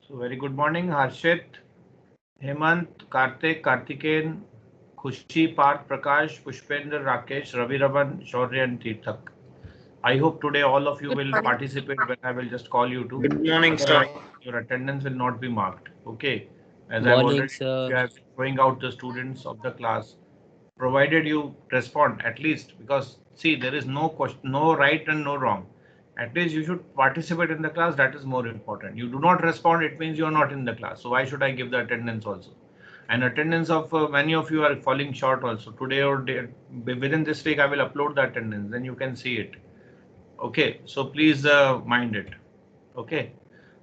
So very good morning, Harshit, Hemant, Kartik, Kartikeyan, Khushi, Parth, Prakash, Pushpender, Rakesh, Ravi Raman, Shaurya and Tirthak. I hope today all of you Good will morning. participate when I will just call you to. Good morning, sir. Otherwise, your attendance will not be marked. Okay. As I've Morning, already told sir. you, I've been showing out the students of the class, provided you respond at least, because see, there is no question, no right and no wrong. At least you should participate in the class. That is more important. You do not respond, it means you are not in the class. So why should I give the attendance also? And attendance of many of you are falling short also. Today or within this week, I will upload the attendance. Then you can see it. Okay. So please mind it. Okay.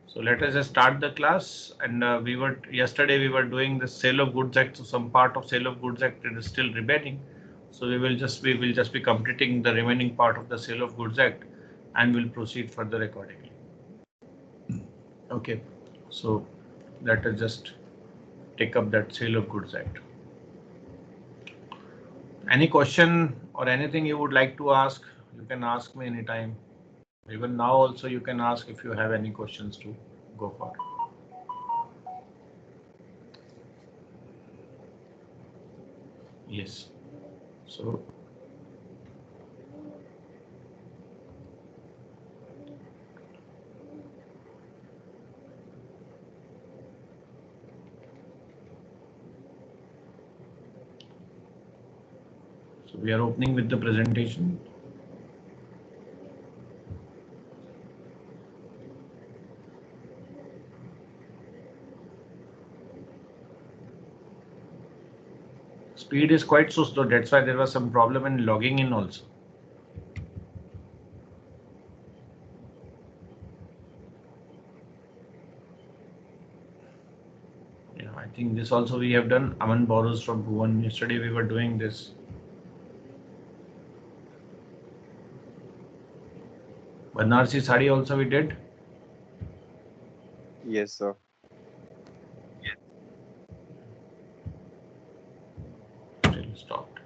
So let us just start the class. And yesterday we were doing the sale of goods act. So some part of sale of goods act is still remaining. So we will just be completing the remaining part of the sale of goods act, and we'll proceed further accordingly. Okay. So let us just take up that sale of goods act. Any question or anything you would like to ask, you can ask me anytime. Even now also you can ask if you have any questions to go for. Yes. So we are opening with the presentation. Speed is quite so slow. That's why there was some problem in logging in also. Yeah, I think this also we have done. Aman borrows from Bhuvan. Yesterday we were doing this. Banarsi Sari also we did. Yes, sir. Still stopped.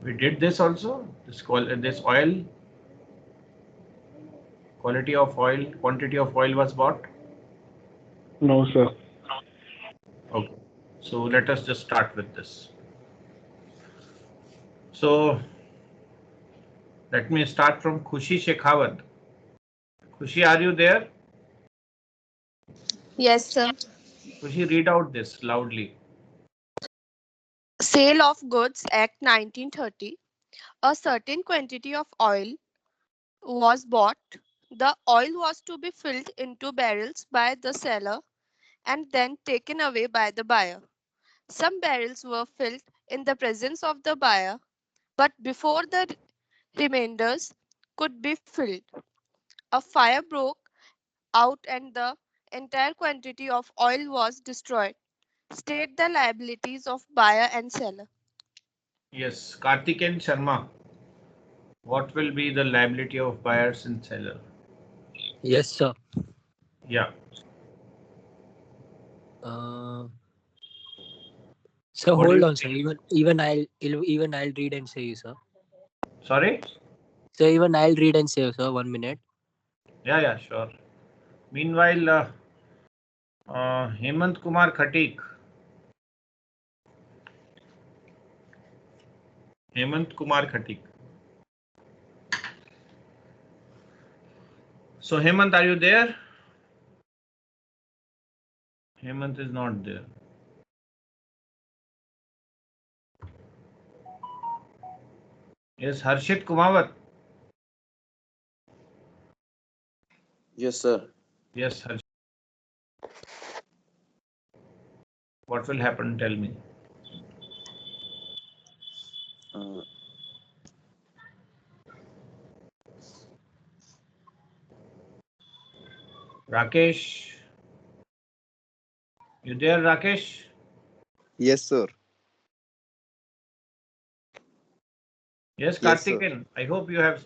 We did this also. This oil. Quality of oil, quantity of oil was bought. No, sir. Okay. So let us just start with this. So let me start from Khushi Shekhawat. Khushi, are you there? Yes, sir. Khushi, read out this loudly. Sale of Goods Act 1930. A certain quantity of oil was bought. The oil was to be filled into barrels by the seller and then taken away by the buyer. Some barrels were filled in the presence of the buyer, but before the remainders could be filled, a fire broke out and the entire quantity of oil was destroyed. State the liabilities of buyer and seller. Yes, Kartikeyan Sharma. What will be the liability of buyers and seller? Yes, sir. Yeah. Uh, so What do hold you on, sir. think? Even I'll read and say, sir. Sorry? So even I'll read and say, sir. 1 minute. Yeah, sure. Meanwhile, Hemant Kumar Khatik. Hemant Kumar Khatik. So Hemant, are you there? Hemant is not there. Yes, Harshit Kumawat. Yes, sir. Yes, Harshit. What will happen? Tell me. Uh, Rakesh. You there, Rakesh? yes, sir. Yes, Yes, sir. Kartikeyan. I hope you have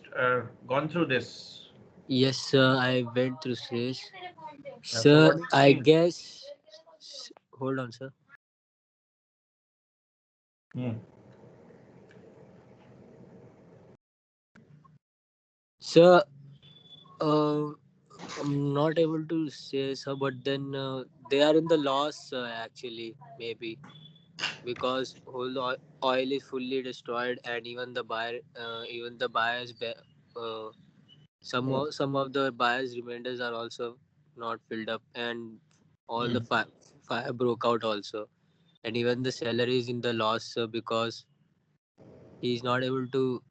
gone through this. Yes, sir. I went through this. Yeah, so Sir, what do you I think? guess. Hold on, sir. Hmm. Sir, Uh, I'm not able to say so, but then they are in the loss actually, maybe because whole oil is fully destroyed, and even the buyers, some of the buyers remainders are also not filled up, and all the Hmm. fire broke out also, and even the seller is in the loss because he is not able to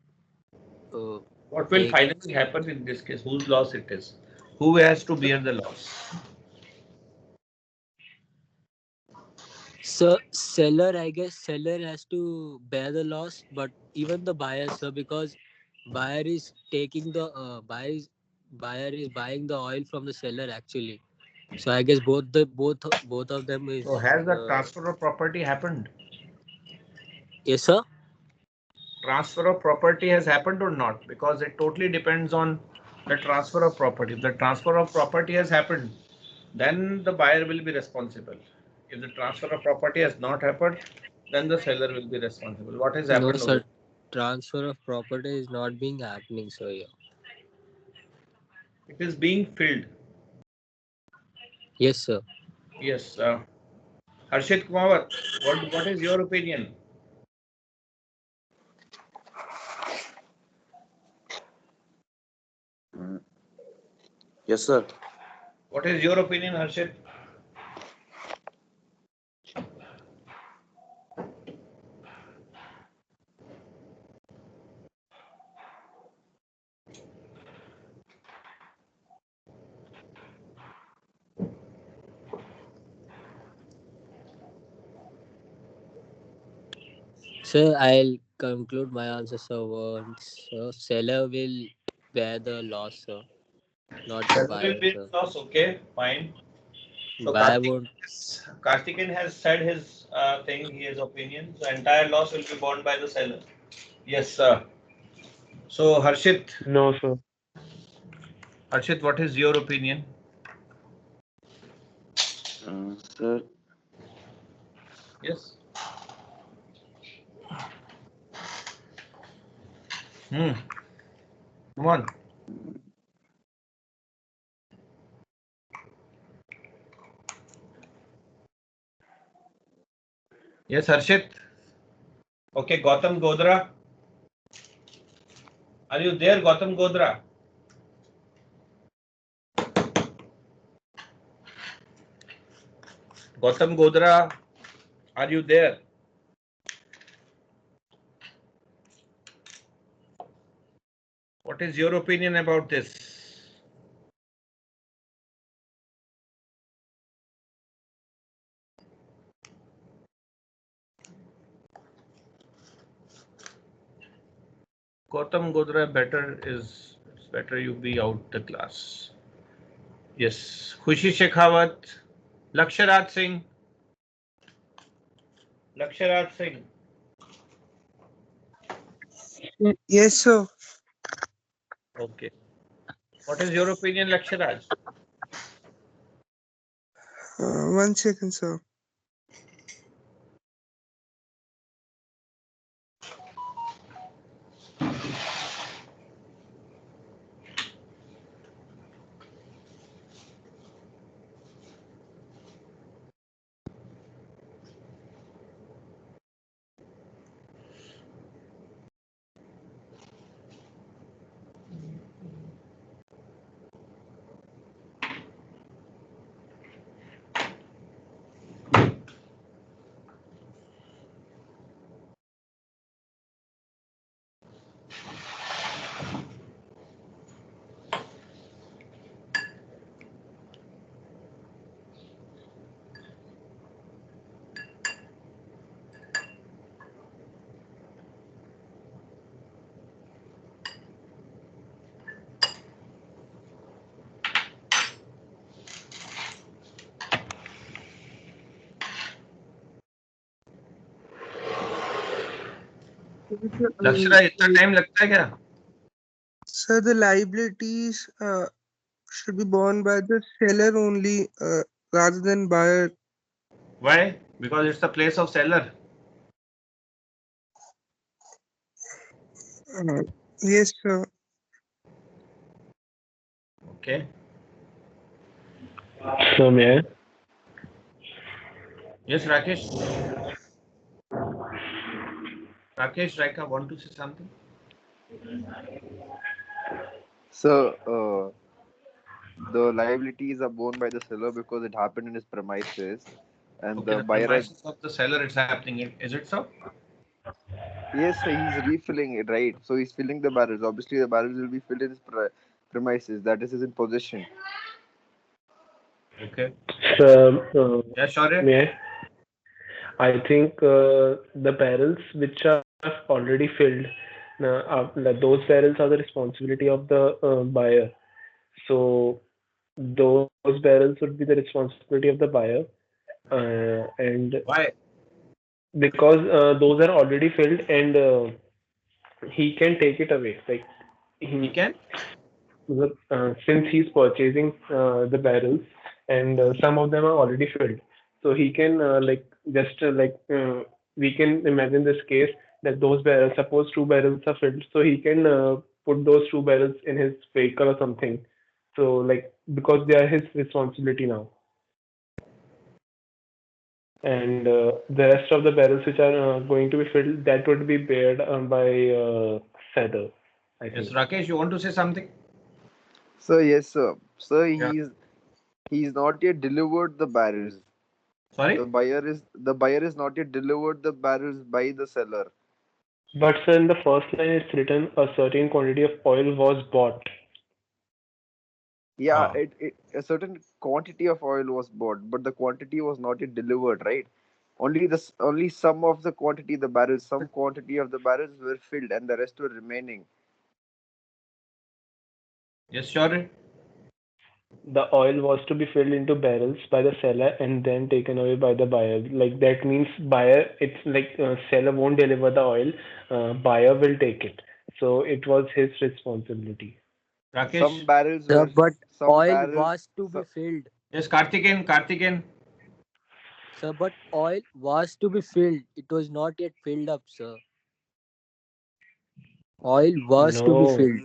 uh, What will take. finally happen in this case? Whose loss it is? Who has to bear the loss? So seller, I guess seller has to bear the loss, but even the buyer, sir, because buyer is taking the buyer is buying the oil from the seller actually. So I guess both of them So is has the transfer of property happened? yes, sir. Transfer of property has happened or not? Because it totally depends on the transfer of property. If the transfer of property has happened, then the buyer will be responsible. If the transfer of property has not happened, then the seller will be responsible. What has No, happened over sir. here? Transfer of property is not being happening, sir. Yeah. It is being filled. Yes, sir. Yes. Harshit Kumawat, what is your opinion? Mm, yes, sir. What is your opinion, Harshit? Sir, I'll conclude my answer, sir. Once, seller will bear the loss, sir, not the Seller will buyer, be sir. loss. Okay, fine. So Buyer won't. Karthikeyan has said his thing, his opinion. So entire loss will be borne by the seller. Yes, sir. So No, sir. Harshit, what is your opinion? Sir, Yes. Hmm. Come on. Yes, Harshit. Okay, Gautam Godra. Are you there, Gautam Godra? Gautam Godra, are you there? What is your opinion about this? Gautam Godra, it's better you be out the class. Yes. Khushi Shekhawat, Laksharaj Singh, Laksharaj Singh. Yes, sir. Okay. What is your opinion, Laksharaj? 1 second, sir. लक्षरा इतना time लगता है क्या? Sir, the liabilities should be borne by the seller only rather than buyer. Why? Because it's the place of seller. Uh, yes, sir. Okay. So may I? Yes, Rakesh. Rakesh, Raika, want to say something? So, the liabilities are borne by the seller because it happened in his premises, and Okay, the the buyer has. premises of the seller it's happening. Is it so? Yes, he's refilling it, right? So he's filling the barrels. Obviously, the barrels will be filled in his premises. That is his in possession. Okay. So, Yeah, sure. may I? I think the barrels which are already filled, like those barrels are the responsibility of the buyer. So those barrels would be the responsibility of the buyer, and Why? because those are already filled, and he can take it away. Like He he, can? since he's purchasing the barrels, and some of them are already filled, so he can like just we can imagine this case that those barrels, suppose two barrels are filled, so he can put those two barrels in his vehicle or something. So like because they are his responsibility now, and the rest of the barrels which are going to be filled, that would be bared by seller, I Yes, think. Rakesh, you want to say something? So yes, sir. So Yeah. he's not yet delivered the barrels. Sorry? The buyer is not yet delivered the barrels by the seller. But sir, in the first line, it's written a certain quantity of oil was bought. Yeah, Ah, it a certain quantity of oil was bought, but the quantity was not yet delivered, right? Only some of the quantity, the barrels, some quantity of the barrels were filled, and the rest were remaining. yes, sure. The oil was to be filled into barrels by the seller and then taken away by the buyer. Like that means buyer, it's like seller won't deliver the oil, buyer will take it. So it was his responsibility. Some Rakesh? barrels Sir, were but some oil barrels. was to be So, filled. Yes, Karthikeyan. Sir, but oil was to be filled. It was not yet filled up, sir. Oil was to be No, filled.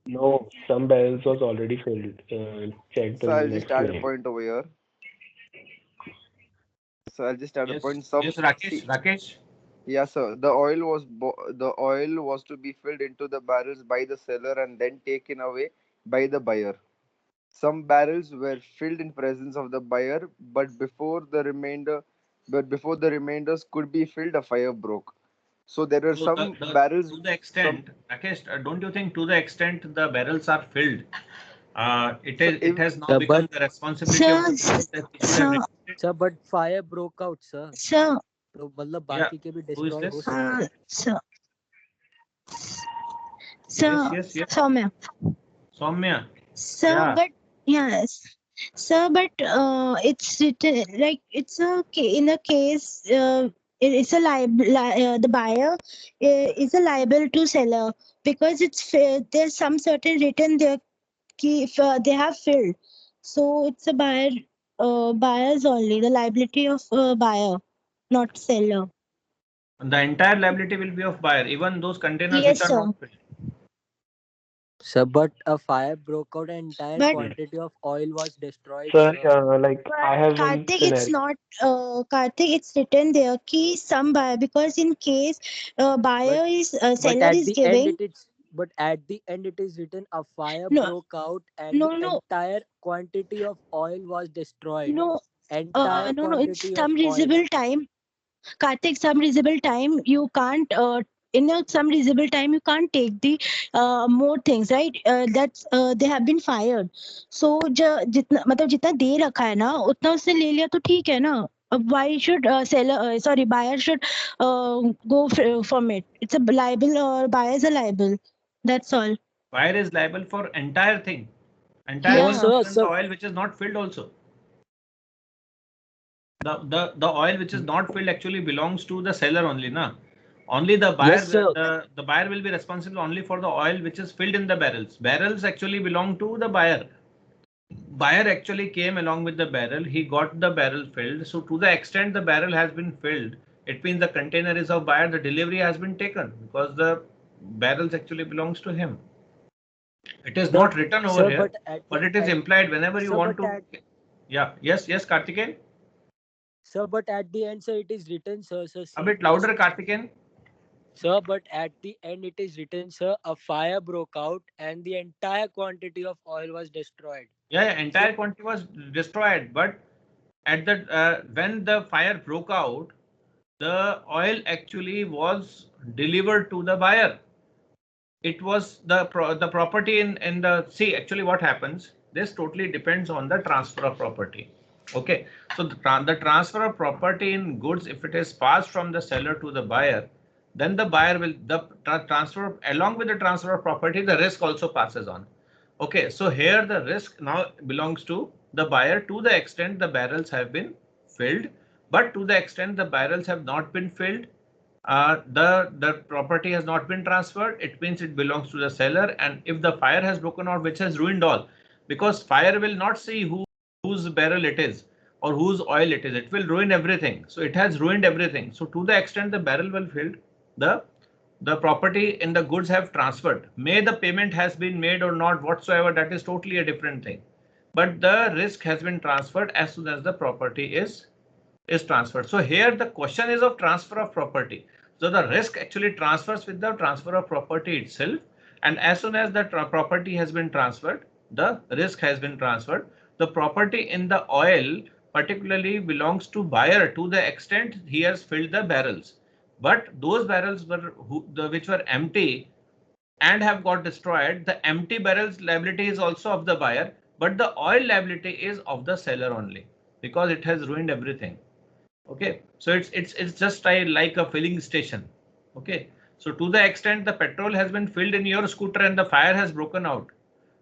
no, some barrels was already filled. Check the so I'll just next add a line. point over here. So I'll just add a Yes, point. Some yes, Rakesh. see, Rakesh. yeah, sir. The oil was to be filled into the barrels by the seller and then taken away by the buyer. Some barrels were filled in presence of the buyer, but before the remainders could be filled, a fire broke. So there are So some barrels. to the Some extent, Rakesh, don't you think to the extent the barrels are filled, so it has now Sir, but become the responsibility of Sir, the buyer that he should have sir, removed it? sir, but fire broke out, sir. sir, तो मतलब Yeah. बाकी के भी Who is destroy हो this? सकते हैं. sir, Yes, sir, yes, yes. Soumya. Soumya. Sir, Yeah. but yes, sir, but it's written like it's in a case. It's a the buyer is a liable to seller because there's some certain written there if they have filled, so it's a buyers only the liability of buyer, not seller. The entire liability will be of buyer, even those containers which Yes, are not sir. filled. Sir, but a fire broke out and entire But Hmm. quantity of oil was destroyed, So, sir. like But I have one Karthik, it's scenario. not Karthik. It's written there ki some buyer because in case But buyer is but seller at is the end giving it is written a fire no broke out and no the no entire quantity of oil was destroyed. no Entire no it's quantity of some oil. reasonable time. Karthik, some reasonable time you can't some reasonable time you can't take the more things, right? That's they have been fired. So जितना मतलब जितना दे रखा है ना उतना उसने ले लिया तो ठीक है ना. Why should seller sorry buyer should go from it? It's a liable or buyer is a liable. That's all. Buyer is liable for entire thing, entire No, thing, Yeah. sir. even the Sir, oil which is not filled also. The oil which is not filled actually belongs to the seller only, na. Only the buyer yes, sir. the buyer will be responsible only for the oil which is filled in the barrels. Barrels actually belong to the buyer. Buyer actually came along with the barrel. He got the barrel filled. So to the extent the barrel has been filled, it means the container is of buyer. The delivery has been taken because the barrels actually belongs to him. It is The not written over sir, here, but it is implied whenever you sir, want but to. at Yeah, yes, yes, Karthikeyan. sir, but at the end, sir, it is written, sir. Sir, A see, bit louder, Karthikeyan. sir, but at the end, it is written, sir. A fire broke out, and the entire quantity of oil was destroyed. Yeah, yeah, So, entire quantity was destroyed, but at the when the fire broke out, the oil actually was delivered to the buyer. It was the property in the see actually what happens, this totally depends on the transfer of property. Okay, so the transfer of property in goods, if it is passed from the seller to the buyer, then the buyer will the transfer along with the transfer of property, the risk also passes on. Okay, so here the risk now belongs to the buyer to the extent the barrels have been filled, but to the extent the barrels have not been filled, the property has not been transferred, it means it belongs to the seller. And if the fire has broken out, which has ruined all, because fire will not see whose barrel it is or whose oil it is, it will ruin everything. So it has ruined everything. So to the extent the barrel will filled, the the property in the goods have transferred. May the payment has been made or not whatsoever, that is totally a different thing. But the risk has been transferred as soon as the property is transferred. So here the question is of transfer of property. So the risk actually transfers with the transfer of property itself. And as soon as the property has been transferred, the risk has been transferred. The property in the oil particularly belongs to buyer to the extent he has filled the barrels. But those barrels were which were empty and have got destroyed, the empty barrels liability is also of the buyer, but the oil liability is of the seller only because it has ruined everything. Okay, so it's just like a filling station. Okay, so to the extent the petrol has been filled in your scooter and the fire has broken out,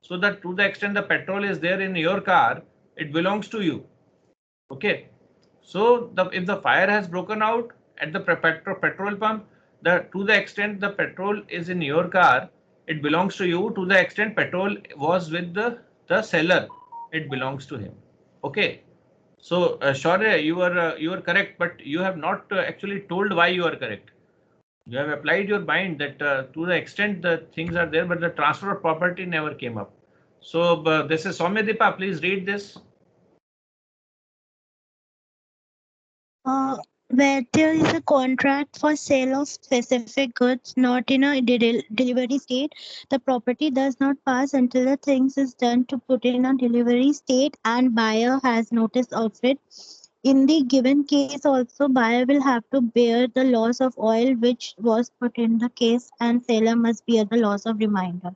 so that to the extent the petrol is there in your car, it belongs to you. Okay, so if the fire has broken out at the petrol pump, the to the extent the petrol is in your car, it belongs to you. To the extent petrol was with the seller, it belongs to him. Okay, so Shaurya, you are correct, but you have not actually told why you are correct. You have applied your mind that to the extent the things are there, but the transfer of property never came up. So this is Soumyadipa. Please read this. Where there is a contract for sale of specific goods not in a delivery state, the property does not pass until the things is done to put in a delivery state and buyer has notice of it. In the given case also, buyer will have to bear the loss of oil which was put in the case and seller must bear the loss of remainder.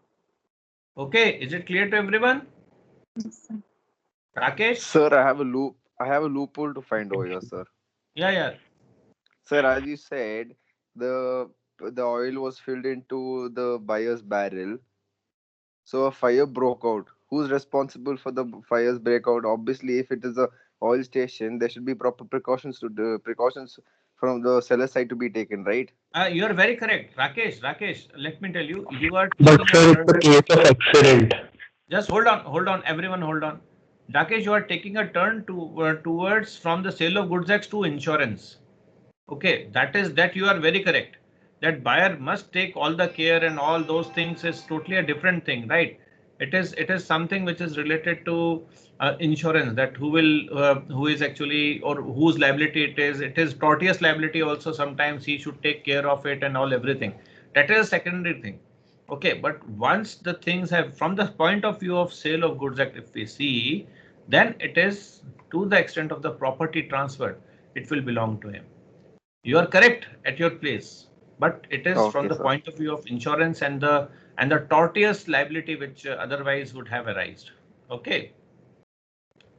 Okay, is it clear to everyone? Yes, sir. Rakesh? Sir, I have a loophole to find over here, sir. Yeah, yeah. Sir, as you said, the oil was filled into the buyer's barrel. So a fire broke out. Who's responsible for the fire's breakout? Obviously, if it is a oil station, there should be proper precautions from the seller side to be taken, right? You are very correct. Rakesh, let me tell you, you are But taking a sir, it's turn. a case of accident. Just hold on, everyone, hold on. Rakesh, you are taking a turn towards from the sale of goods acts to insurance. Okay, that you are very correct. That buyer must take all the care and all those things is totally a different thing, right? It is something which is related to insurance, that who is actually or whose liability it is. It is tortious liability also. Sometimes he should take care of it and all everything. That is a secondary thing. Okay, but once the things have, from the point of view of sale of goods act, if we see, then it is to the extent of the property transferred, it will belong to him. You are correct at your place, but it is from Okay, the sir. point of view of insurance and the tortious liability which otherwise would have arisen. Okay,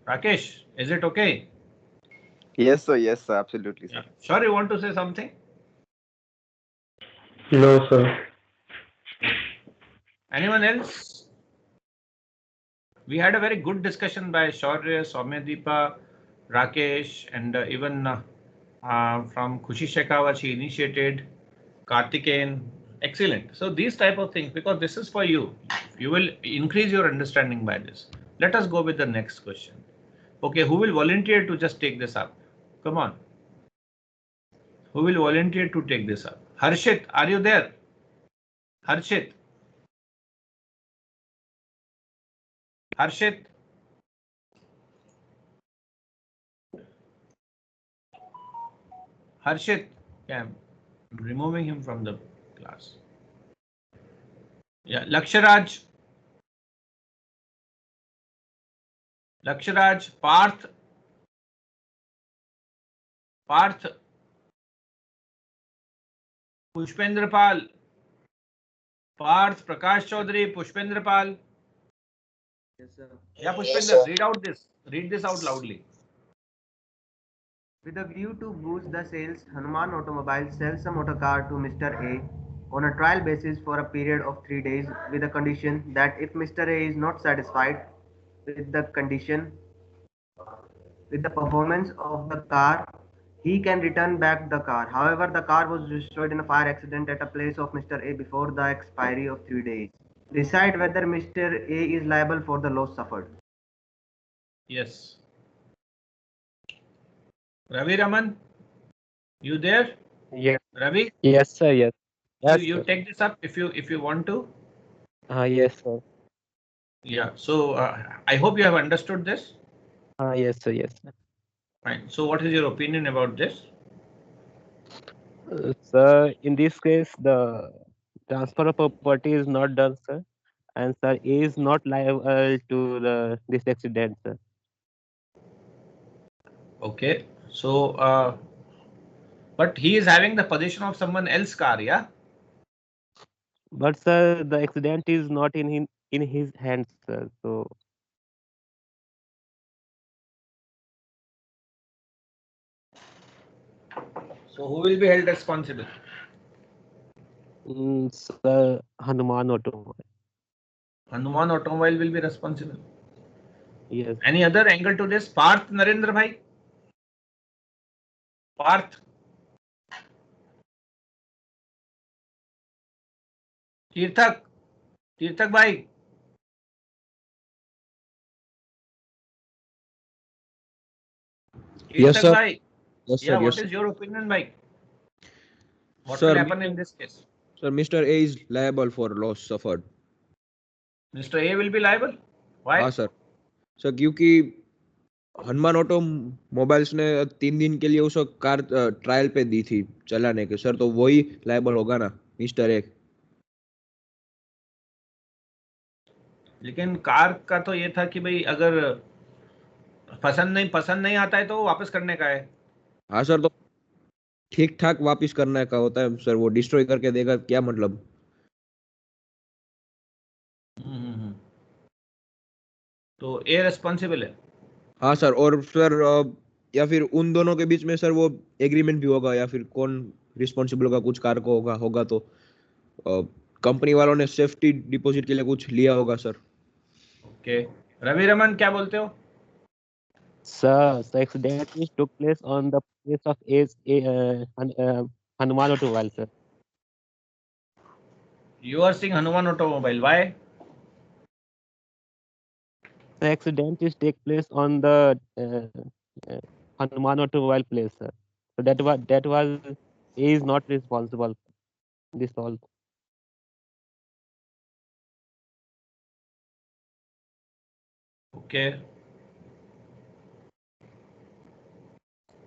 Rakesh, is it okay? Yes, sir, absolutely, Yeah. sir. Sure, you want to say something? No, sir. Anyone else? We had a very good discussion by Shaurya, Soumyadeepa, Rakesh, and even from Khushi Shekhawat, she initiated, Karthikeyan. Excellent. So these type of things, because this is for you, you will increase your understanding by this. Let us go with the next question. Okay, who will volunteer to just take this up? Come on. Who will volunteer to take this up? Harshit, are you there? Harshit. Harshit. Harshit, yeah, I'm removing him from the class. Yeah, Laksharaj. Laksharaj, Parth. Parth. Pushpendra Pal. Parth, Prakash Chaudhary, Pushpendra Pal. Yes, sir. Yeah, Pushpendra, read out this. Read this out loudly. With a view to boost the sales, Hanuman Automobile sells a motor car to Mr. A on a trial basis for a period of 3 days with the condition that if Mr. A is not satisfied with the condition with the performance of the car, he can return back the car. However, the car was destroyed in a fire accident at a place of Mr. A before the expiry of 3 days. Decide whether Mr. A is liable for the loss suffered. Yes. Ravi Raman, you there? Yes. Ravi, Yes, sir. Yes. Yes, you sir. take this up if you want to. Yes, sir. Yeah. So I hope you have understood this. Yes, sir. Yes, sir. Fine. So what is your opinion about this? Sir, in this case, the transfer of property is not done, sir, and sir is not liable to the this accident, sir. Okay. So but he is having the possession of someone else's car, yeah? But sir, the accident is not in his hands, sir. So So who will be held responsible? sir, Hanuman Automobile. Hanuman Automobile will be responsible. Yes. Any other angle to this? Parth Narendra Bhai? Parth? Tirthak? Tirthak Bhai? Yes, Tirthak sir. Bhai? Yes, sir. Yeah, what Yes, is your opinion, Bhai? What will sir. happen in this case? Sir, Mr. A is liable for loss suffered. Mr. A will be liable? हाँ Why? Sir sir क्योंकि Hanuman auto mobiles ने 3 दिन के लिए उस car trial पे दी थी चलाने के सर तो वही लायबल होगा ना मिस्टर ए लेकिन कार का तो ये था कि भाई अगर पसंद नहीं आता है तो वो वापस करने का है। हाँ सर तो ठीक ठाक वापस करने का होता है सर वो डिस्ट्रॉय करके देगा क्या मतलब तो ए रेस्पॉन्सिबल है। हाँ सर और सर या फिर उन दोनों के बीच में सर वो एग्रीमेंट भी होगा या फिर कौन रिस्पॉन्सिबल होगा कुछ कार को होगा तो कंपनी वालों ने सेफ्टी डिपॉजिट के लिए कुछ लिया होगा सर ओके, रवि रमन क्या बोलते हो? Sir, the accident is took place on the place of Hanuman Automobile, sir. You are seeing Hanuman Automobile. Why? The accident is take place on the Hanuman Automobile place, sir. So that was he is not responsible. This all. Okay,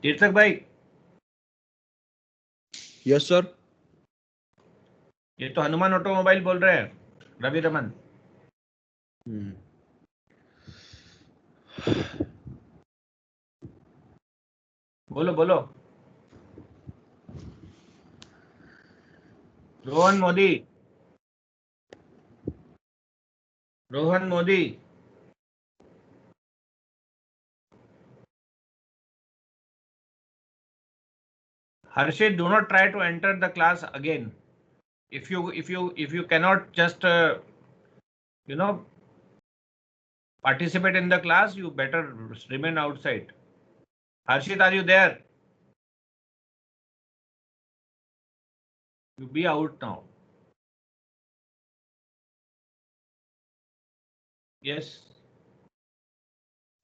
Tirthak भाई yes sir ये तो Hanuman automobile बोल रहे हैं रवि रमन। बोलो बोलो। Rohan Modi, Rohan Modi, Harshit, do not try to enter the class again. If you cannot just you know participate in the class, you better remain outside. Harshit, are you there? You be out now. Yes.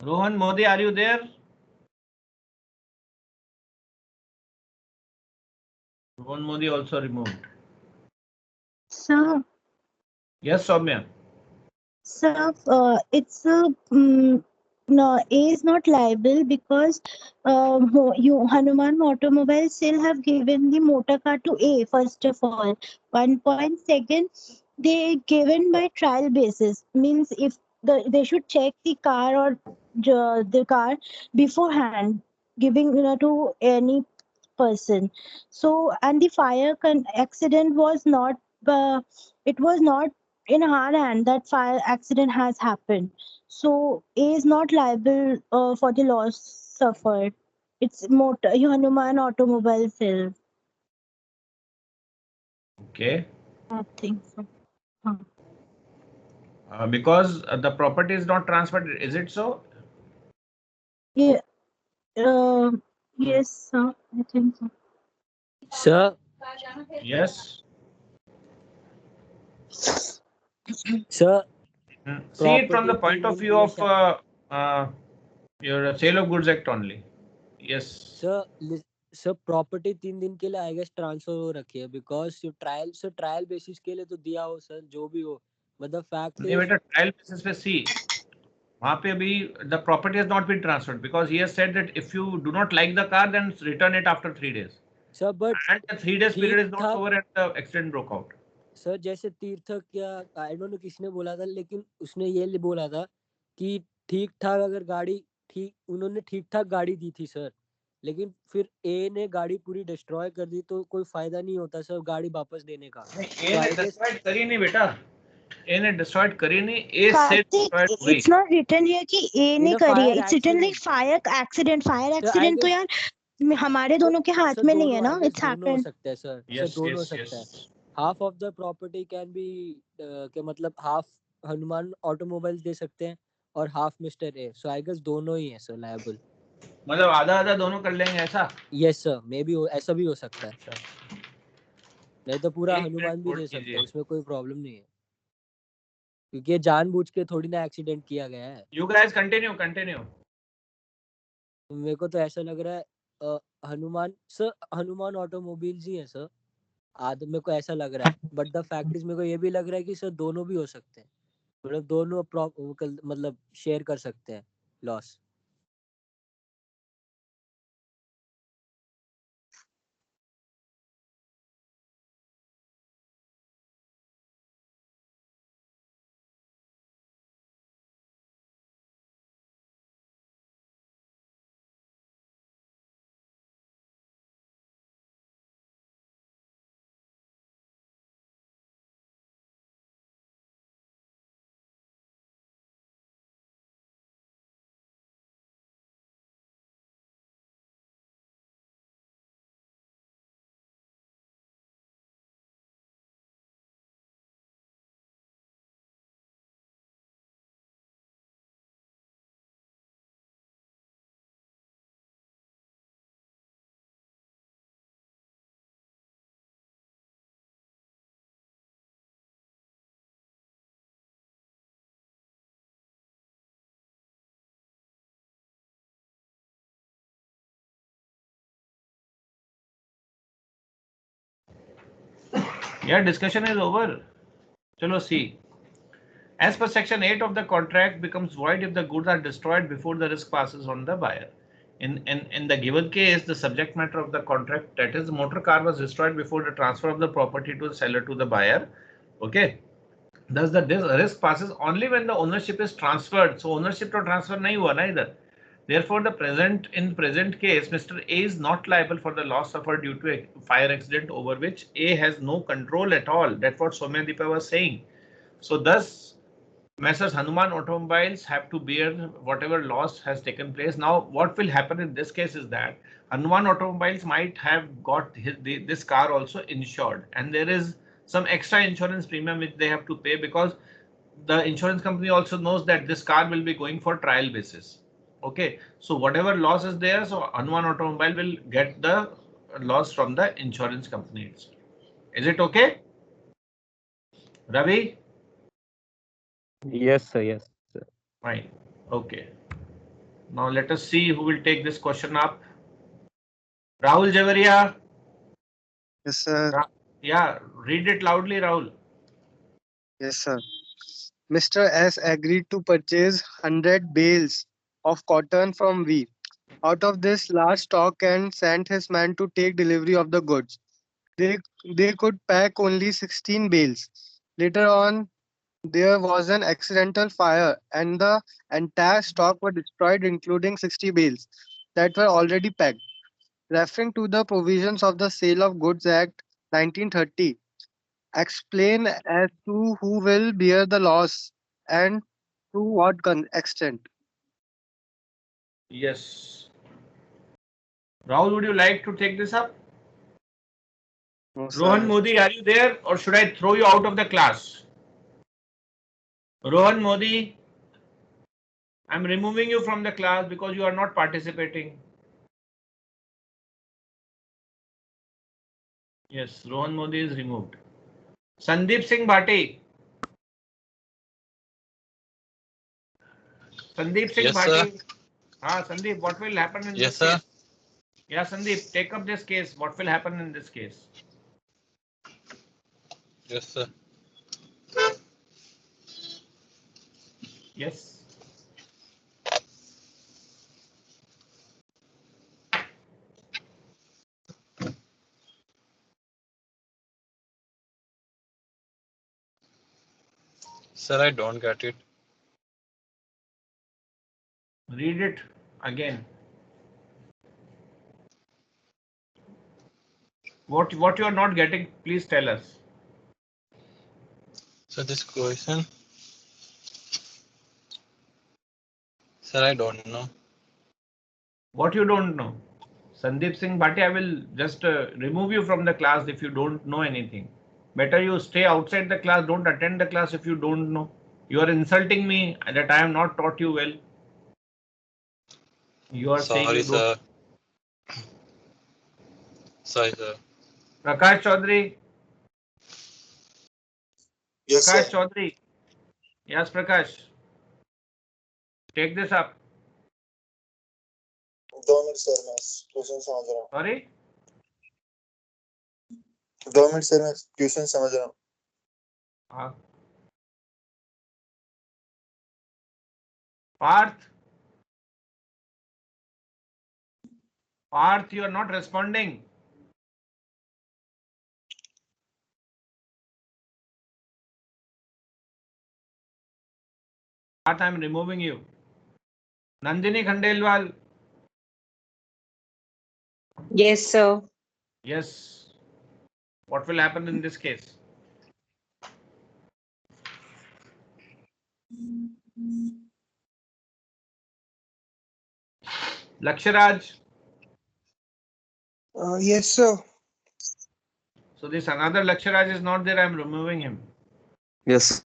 Rohan Modi, are you there? Rohan Modi also removed. Sir, Yes, Soumya. So no, A is not liable because Hanuman Automobile still have given the motor car to A first of all. 1 point. Second, they given by trial basis means if they should check the car or the car beforehand, giving to any person. So and the accident was not it was not in our hand that fire accident has happened. So A is not liable for the loss suffered. It's motor Hanuman Automobile Sales. Okay. I think so. Huh. Because the property is not transferred, is it so? Yeah. Yes, sir. I think so. Sir, Yes. sir, See it from the property point 3 of दिन के view लिए of uh, your Sale of Goods Act only. Yes. Sir property 3 दिन के लिए I guess transfer हो रखी है because trial basis के लिए तो दिया हो सर जो भी हो मतलब फैक्ट नहीं इज बेटा, ट्रायल बेसिस पे सी वहां पे अभी the property has not been transferred because he has said that if you do not like the car then return it after 3 days sir but and the 3 days ठीक period is not ठाक over and the accident broke out. Sir जैसे तीर्थक या I don't know किसने बोला था लेकिन उसने ये बोला था कि ठीक ठाक अगर गाड़ी ठीक उन्होंने ठीक ठाक गाड़ी दी थी सर लेकिन फिर ए ने गाड़ी पूरी डिस्ट्रॉय कर दी तो कोई फायदा नहीं होता सर गाड़ी वापस देने का नहीं, तो ए ने आई गेस डिस्ट्रॉयड करी नहीं बेटा, ए ने डिस्ट्रॉयड करी नहीं, ए से Karthik, डिस्ट्रॉयड हुई. it's not written here कि A इन ने अ करी है. Fire It's written like accident fire sir I accident तो गेस यार हमारे दोनों के हाथ सर में नहीं है दोनों ना. आई गेस It's दोनों हो happened. सकता है सर Yes, दोनों हो yes, सकता है yes. Half of the property can be के मतलब हाफ हनुमान ऑटोमोबाइल्स दे सकते हैं और half mister A so I guess दोनों ही है सर लायबल मतलब आधा आधा दोनों कर लेंगे ऐसा. यस सर मे बी ऐसा भी हो सकता है अच्छा, नहीं तो पूरा एक मिनट हनुमान भी होल्ड दे सकते कीजिए. हैं उसमें कोई प्रॉब्लम नहीं है क्योंकि ये जानबूझ के थोड़ी ना एक्सीडेंट किया गया है You guys continue. मेरे को तो ऐसा लग रहा है हनुमान ऑटोमोबाइल्स ही है सर मेरे को ऐसा लग रहा है बट द फैक्ट इज मेरे को ये भी लग रहा है कि सर दोनों भी हो सकते हैं मतलब दोनों मतलब शेयर कर सकते हैं loss Yeah, discussion is over. Chalo, see. As per section 8 of the contract becomes void if the goods are destroyed before the risk passes on the buyer. In the given case, the subject matter of the contract, that is, the motor car was destroyed before the transfer of the property to the seller to the buyer. Okay. Thus, the risk passes only when the ownership is transferred. So, ownership to transfer nahi hua na idhar. Therefore, in present case, Mr. A is not liable for the loss suffered due to a fire accident over which A has no control at all. That's what Soumya Deepa was saying. So, thus, Messrs. Hanuman Automobiles have to bear whatever loss has taken place. Now, what will happen in this case is that Hanuman Automobiles might have got this car also insured, and there is some extra insurance premium which they have to pay because the insurance company also knows that this car will be going for trial basis. Okay, so whatever loss is there, so Hanuman Automobile will get the loss from the insurance company itself. Is it okay, Ravi? Yes, sir. Yes, sir. Fine. Okay. Now let us see who will take this question up. Rahul Javaria. Yes, sir. Yeah, read it loudly, Rahul. Yes, sir. Mr. S agreed to purchase 100 bales of cotton from V out of this large stock and sent his man to take delivery of the goods. They, they could pack only 16 bales. Later on, there was an accidental fire and the entire stock were destroyed, including 60 bales that were already packed. Referring to the provisions of the Sale of Goods Act 1930, explain as to who will bear the loss and to what extent. Yes. Rahul, would you like to take this up? No, Rohan sir. Modi, are you there or should I throw you out of the class? Rohan Modi, I'm removing you from the class because you are not participating. Yes, Rohan Modi is removed. Sandeep Singh Bhati. Sandeep Singh Yes, sir. Bhati. Sandeep, what will happen in Yes, this sir. case? Yeah, Sandeep, take up this case. What will happen in this case? Yes, sir. Yes. Sir, I don't get it. Read it again. What you are not getting, please tell us. So this question, sir, I don't know. What you don't know? Sandeep Singh Bhati, I will just remove you from the class if you don't know anything. Better you stay outside the class, don't attend the class if you don't know. You are insulting me that I have not taught you well. You are saying Sorry, you don't. sir. Sorry, sir. Prakash Chaudhary. Yes, Prakash sir. Chaudhary. Yes, Prakash. Take this up. 2 minute sir मैं question समझ रहा हूँ Sorry. 2 minute sir मैं question समझ रहा हूँ Parth. Parth, you are not responding. Parth, I am removing you. Nandini Khandelwal. Yes, sir. Yes. What will happen in this case? Laksharaj. Yes, sir. So this another Laksharaj is not there. I am removing him. Yes.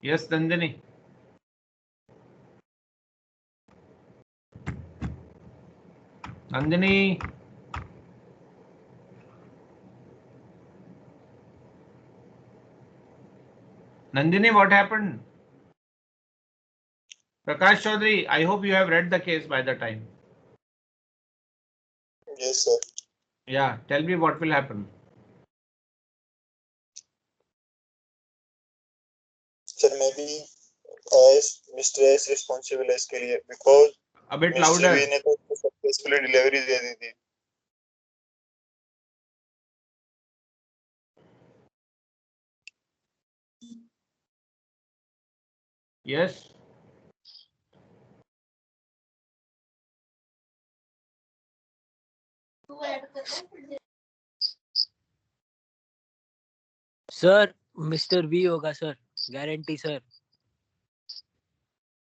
Yes, Nandini. Nandini. Nandini, what happened? Prakash Chaudhary, I hope you have read the case by the time. Yes, sir. Yeah, tell me what will happen. Sir, maybe as Mr. S responsible है इसके लिए because A bit Mr. louder. V ने तो successfully delivery दे दी थी. Yes. Sir mister V होगा sir, guarantee sir,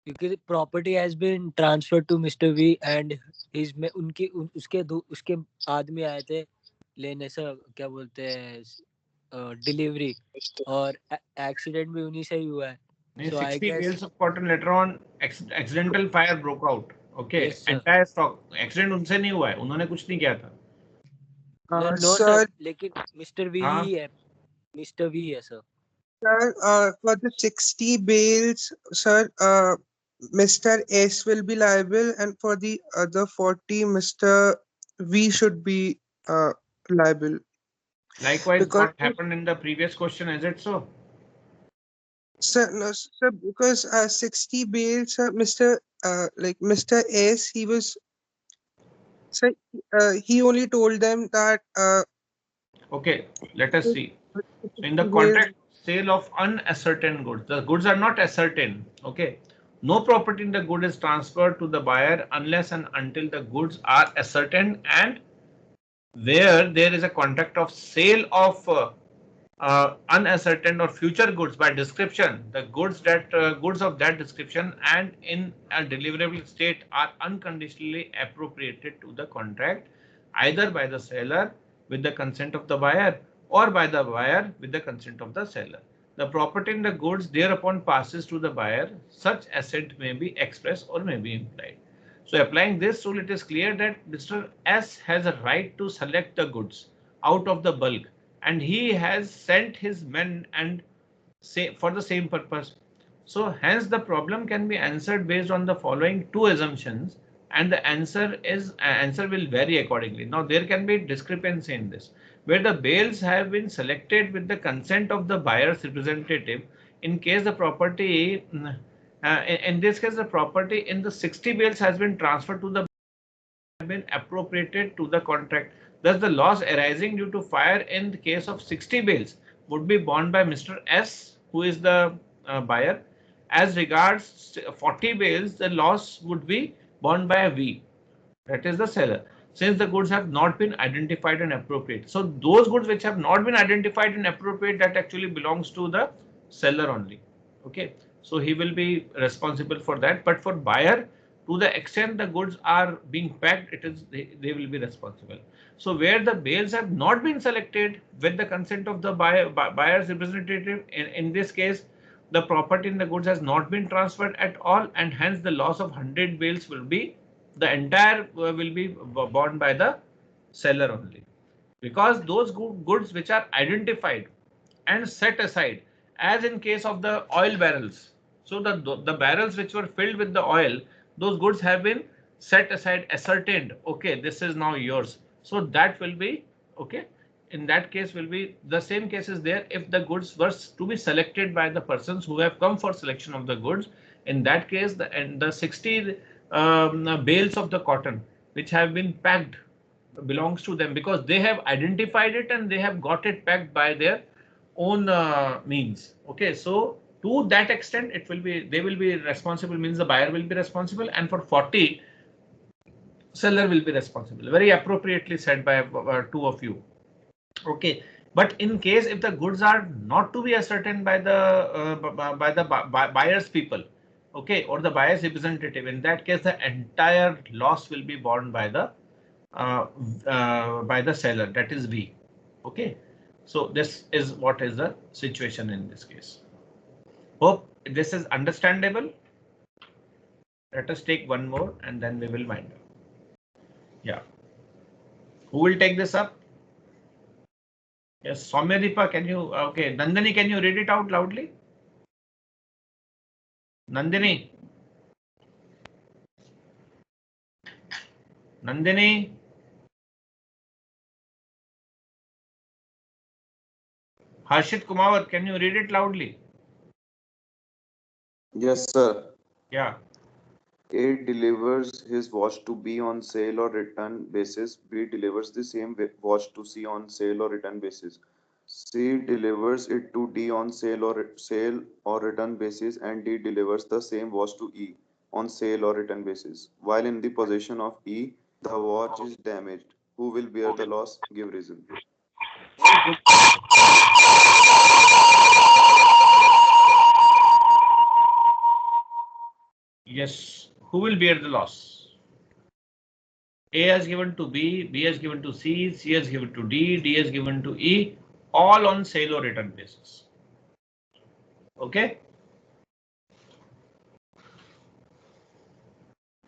क्योंकि property has been transfer to mister V and his में उनकी उसके आदमी आए थे लेने सर, क्या बोलते हैं डिलीवरी, और एक्सीडेंट भी उन्हीं से ही हुआ है. नहीं, So I 60 guess bales of cotton later on accidental fire broke out. Okay. yes sir. Entire stock accident उनसे नहीं हुआ है, उन्होंने कुछ नहीं किया था. No Sir, सर, लेकिन मिस्टर वी हाँ. ही है, मिस्टर वी है sir. sir, for the 60 bales, sir, Mr. S will be liable, and for the other 40, Mr. V should be liable. Likewise, because what happened in the previous question, is it so? sir, no, sir, because 60 bales, Mr. S, he was, sir, he only told them that Okay, let us see. So in the 60 bales. contract sale of unascertain goods, the goods are not ascertain. Okay. No property in the good is transferred to the buyer unless and until the goods are ascertained, and where there is a contract of sale of unascertain or future goods by description, the goods of that description and in a deliverable state are unconditionally appropriated to the contract, either by the seller with the consent of the buyer or by the buyer with the consent of the seller. The property in the goods thereupon passes to the buyer. Such assent may be express or may be implied. So applying this rule, it is clear that Mr. S has a right to select the goods out of the bulk, and he has sent his men and say for the same purpose. So hence the problem can be answered based on the following two assumptions, and the answer will vary accordingly. Now there can be discrepancy in this, where the bales have been selected with the consent of the buyer's representative. In case the property in this case, the property in the 60 bales has been transferred to the been appropriated to the contract. Thus, the loss arising due to fire in the case of 60 bales would be borne by Mr. S, who is the buyer. As regards 40 bales, the loss would be borne by a V, that is the seller, since the goods have not been identified and appropriate. So those goods which have not been identified and appropriate, that actually belongs to the seller only. Okay, so he will be responsible for that. But for buyer, to the extent the goods are being packed, they will be responsible. So where the bales have not been selected with the consent of the buyer's representative, in this case, the property in the goods has not been transferred at all, and hence the loss of 100 bales will be the entire will be borne by the seller only, because those goods which are identified and set aside, as in case of the oil barrels, so the barrels which were filled with the oil, those goods have been set aside, ascertained, okay, this is now yours. So that will be okay. In that case will be the same case is there if the goods were to be selected by the persons who have come for selection of the goods. In that case, the 60 bales of the cotton which have been packed belongs to them, because they have identified it and they have got it packed by their own means. Okay, so to that extent, it will be they will be responsible, means the buyer will be responsible, and for 40, seller will be responsible. Very appropriately said by two of you. Okay, but in case if the goods are not to be ascertained by the buyer's people, okay, or the buyer's representative, in that case the entire loss will be borne uh, by the seller, that is V. Okay, so this is what is the situation in this case. Hope this is understandable. Let us take one more and then we will wind up. Yeah, who will take this up? Yes, Soumyadeepa, can you, okay, Nandini, can you read it out loudly? Nandini. Nandini. Harshit Kumawat, can you read it loudly? Yes, sir. Yeah. A delivers his watch to B on sale or return basis. B delivers the same watch to C on sale or return basis. C delivers it to D on sale or return basis, and D delivers the same watch to E on sale or return basis. While in the possession of E, the watch is damaged. Who will bear the loss? Give reason. Very good. Yes. Who will bear the loss? A has given to B, B has given to C, C has given to D, D has given to E, all on sale or return basis. Okay.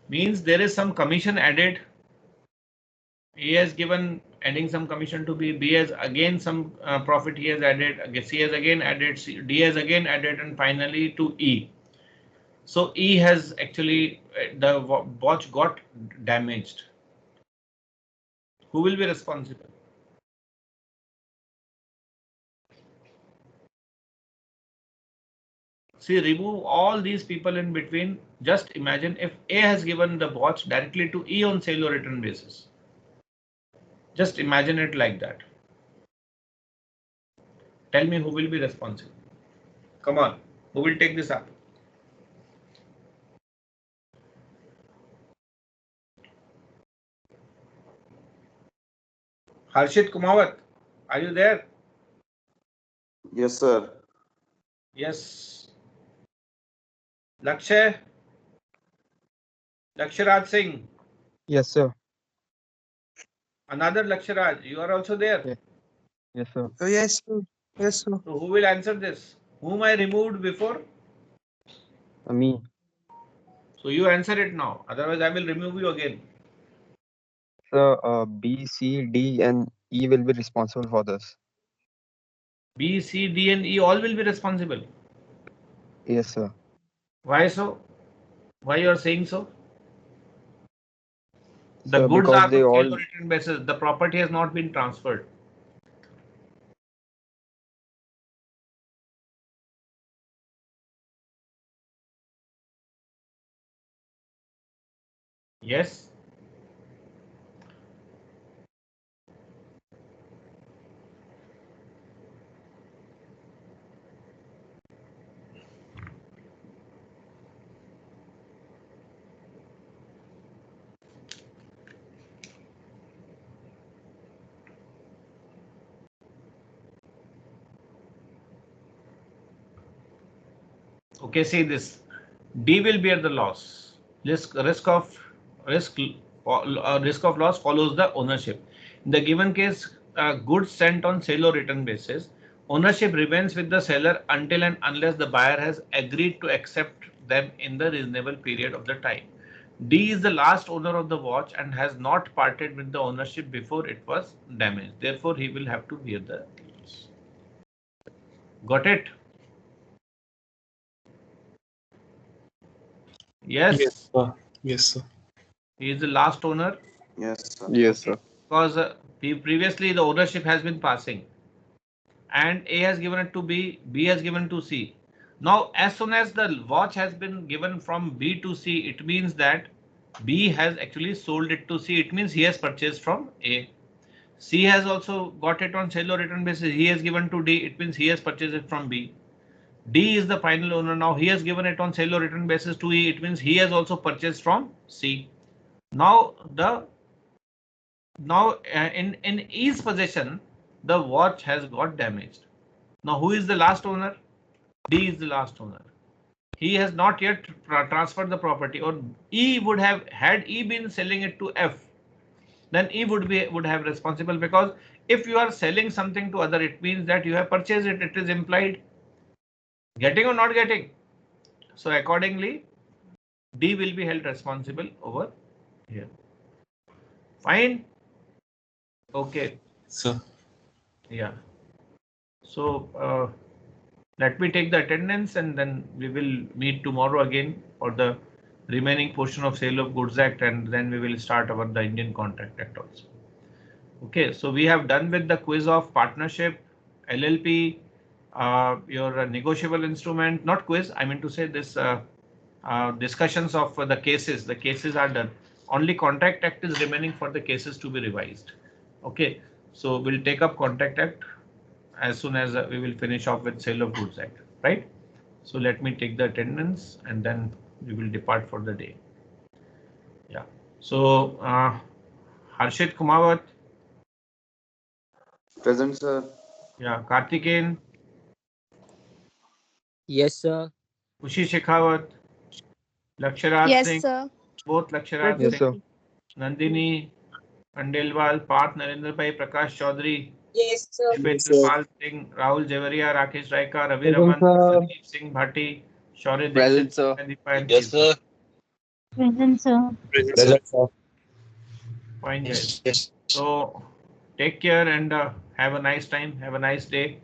Means there is some commission added. A has given adding some commission to B, B has again some profit he has added, C has again added, D has again added, and finally to E. So E has actually the watch got damaged. Who will be responsible? See, remove all these people in between. Just imagine if A has given the watch directly to E on sale or return basis. Just imagine it like that. Tell me who will be responsible. Come on, who will take this up? Harshit Kumawat, are you there? Yes, sir. Yes. Lakshay? Laksharaj Singh? Yes, sir. Another Laksharaj, you are also there? Yeah. Yes, sir. Oh, yes, sir. Yes, sir. So who will answer this? Whom I removed before? Me. So you answer it now. Otherwise, I will remove you again. Sir, B, C, D, and E will be responsible for this. B, C, D, and E all will be responsible. Yes, sir. Why so? Why you are saying so? The Sir, goods because are they on all sale or return basis. The property has not been transferred. Yes. Okay, see this. D will bear the loss. Risk of loss follows the ownership. In the given case, goods sent on sale or return basis, ownership remains with the seller until and unless the buyer has agreed to accept them in the reasonable period of the time. D is the last owner of the watch and has not parted with the ownership before it was damaged. Therefore, he will have to bear the loss. Got it? Yes, Yes. sir. Yes, sir. He is the last owner. Yes, sir. Yes, sir. Because previously the ownership has been passing and A has given it to B, B has given to C. Now, as soon as the watch has been given from B to C, it means that B has actually sold it to C. It means he has purchased from A. C has also got it on sale or return basis. He has given to D. It means he has purchased it from B. D is the final owner now. He has given it on sale or return basis to E. It means he has also purchased from C. Now in E's possession, the watch has got damaged. Now who is the last owner? D is the last owner. He has not yet transferred the property, or E would have, had E been selling it to F, then E would have responsible, because if you are selling something to other, it means that you have purchased it. It is implied. Getting or not getting? So accordingly, D will be held responsible over here. Fine. Okay. Sir. Yeah. So let me take the attendance and then we will meet tomorrow again for the remaining portion of Sale of Goods Act, and then we will start the Indian Contract Act also. Okay, so we have done with the quiz of partnership, LLP, your negotiable instrument, not quiz, I mean to say this discussions of the cases. The cases are done. Only Contract Act is remaining for the cases to be revised. Okay, so we'll take up Contract Act as soon as we will finish off with Sale of Goods Act, right? So let me take the attendance and then we will depart for the day. Yeah. So Harshit Kumawat. Present, sir. Yeah. Karthikeyan. Yes, sir. Kushi Shekhawat. Laksharaj Yes, Singh. sir. Both Laksharaj Yes, Present. Singh. sir. Nandini. Khandelwal. Parth Narendra Bhai. Prakash Chaudhary. Yes, sir. Yes, sir. Shwetapal Singh. Rahul Javaria. Rakesh Raika. Ravi Present, Raman. sir. Sanjeev Singh Bhatti. Shaurya Dixit. Present, sir. Deepa and Yes, Kirtan. sir. Present, sir. Present, sir. Present, sir. Fine, guys. Yes. So take care and have a nice time. Have a nice day.